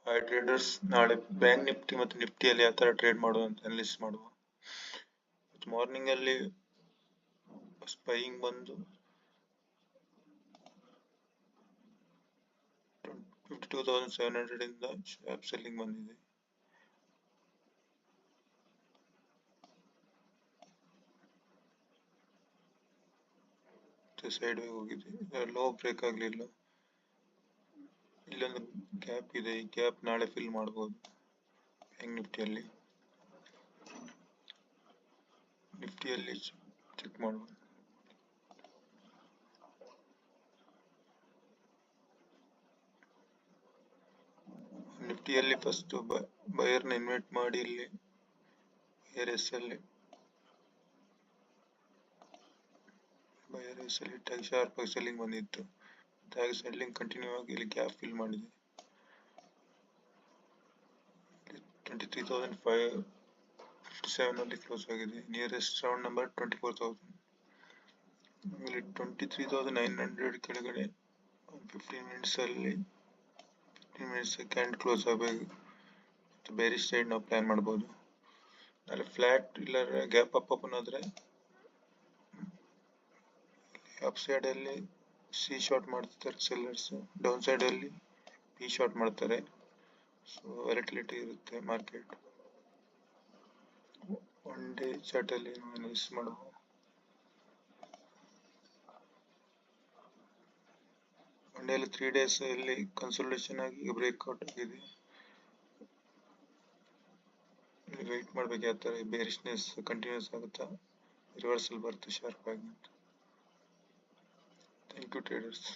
Hi traders, ನಾಳೆ bank Nifty ಮತ್ತು ನಿಫ್ಟಿಯಲ್ಲಿ ಯಾವ ತರ ಟ್ರೇಡ್ ಮಾಡುವ ಅಂತ ಅನಲಿಸ್ಟ್ ಮಾಡುವ. ಮಾರ್ನಿಂಗ್ ಅಲ್ಲಿ ಸ್ಪೈಯಿಂಗ್ ಬಂದು 52,700 ಇಂದ ಶಾರ್ಪ್ ಸೆಲ್ಲಿಂಗ್ ಬಂದಿದೆ. ಸೈಡ್ ಹೋಗಿದೆ, ಲೋ ಬ್ರೇಕ್ ಆಗ್ಲಿಲ್ಲ. ಇಲ್ಲೊಂದು ಗ್ಯಾಪ್ ಇದೆ, ಈ ಗ್ಯಾಪ್ ನಾಳೆ ಫಿಲ್ ಮಾಡಬಹುದು. ಬ್ಯಾಂಕ್ ನಿಫ್ಟಿಯಲ್ಲಿ ಚೆಕ್ ಮಾಡುವ. ನಿಫ್ಟಿಯಲ್ಲಿ ಫಸ್ಟ್ ಬಯರ್ನ ಇನ್ವೈಟ್ ಮಾಡಿ ಇಲ್ಲಿ ಬಯರ್ ಎಸ್ ಅಲ್ಲಿ ಇಟ್ಟಾಗ ಶಾರ್ಪ್ ಆಗಿ ಸೆಲ್ಲಿಂಗ್ ಬಂದಿತ್ತು. ಹಾಗೆ ಸೆಲ್ಲಿಂಗ್ ಕಂಟಿನ್ಯೂ ಆಗಿ ಇಲ್ಲಿ ಗ್ಯಾಪ್ ಫಿಲ್ ಮಾಡಿದೆ. 23,557 ಅಲ್ಲಿ ಕ್ಲೋಸ್ ಆಗಿದೆ. Nearest round number 24,000. ಇಲ್ಲಿ 23,900 ಕೆಳಗಡೆ 15 ಮಿನಿಟ್ಸ್ ಅಲ್ಲಿ 15 ಮಿನಿಟ್ಸ್ ಕ್ಯಾಂಡ್ ಕ್ಲೋಸ್ ಆಗಬೇಕು. ಬೇರಿಶ್ ಸೈಡ್ ನಾವು ಪ್ಲಾನ್ ಮಾಡಬಹುದು. ನಾಳೆ ಫ್ಲಾಟ್ ಇಲ್ಲ ಗ್ಯಾಪ್ ಅಪ್ ಆದ್ರೆ ಅಪ್ ಸೈಡ್ ಅಲ್ಲಿ ಸಿ ಶಾರ್ಟ್ ಮಾಡ್ತಾರೆ ಸೆಲ್ಲರ್ಸ್, ಡೌನ್ ಸೈಡ್ ಅಲ್ಲಿ ಬಿ ಶಾರ್ಟ್ ಮಾಡ್ತಾರೆ. ಸೊ ವ್ಯಾಲಿಟಿಲಿಟಿ ಇರುತ್ತೆ ಮಾರ್ಕೆಟ್. ಒನ್ ಡೇ ಚಾರ್ಟ್ ಅಲ್ಲಿ ಅನಾಲಿಸಿಸ್ ಮಾಡುವ. ಒನ್ ಡೇ ಅಲ್ಲಿ 3 ಡೇಸ್ ಇಲ್ಲಿ ಕನ್ಸಲ್ಟೇಷನ್ ಆಗಿ ಬ್ರೇಕ್ಔಟ್ ಆಗಿದೆ. ಇಲ್ಲಿ ವೆಯ್ಟ್ ಮಾಡ್ಬೇಕು ಯಾವ ತರ ಬೇರಿಶ್ನೆಸ್ ಕಂಟಿನ್ಯೂಸ್ ಆಗುತ್ತಾ, ರಿವರ್ಸಲ್ ಬರುತ್ತೆ ಶಾರ್ಪ್ ಆಗಿ. Thank you traders.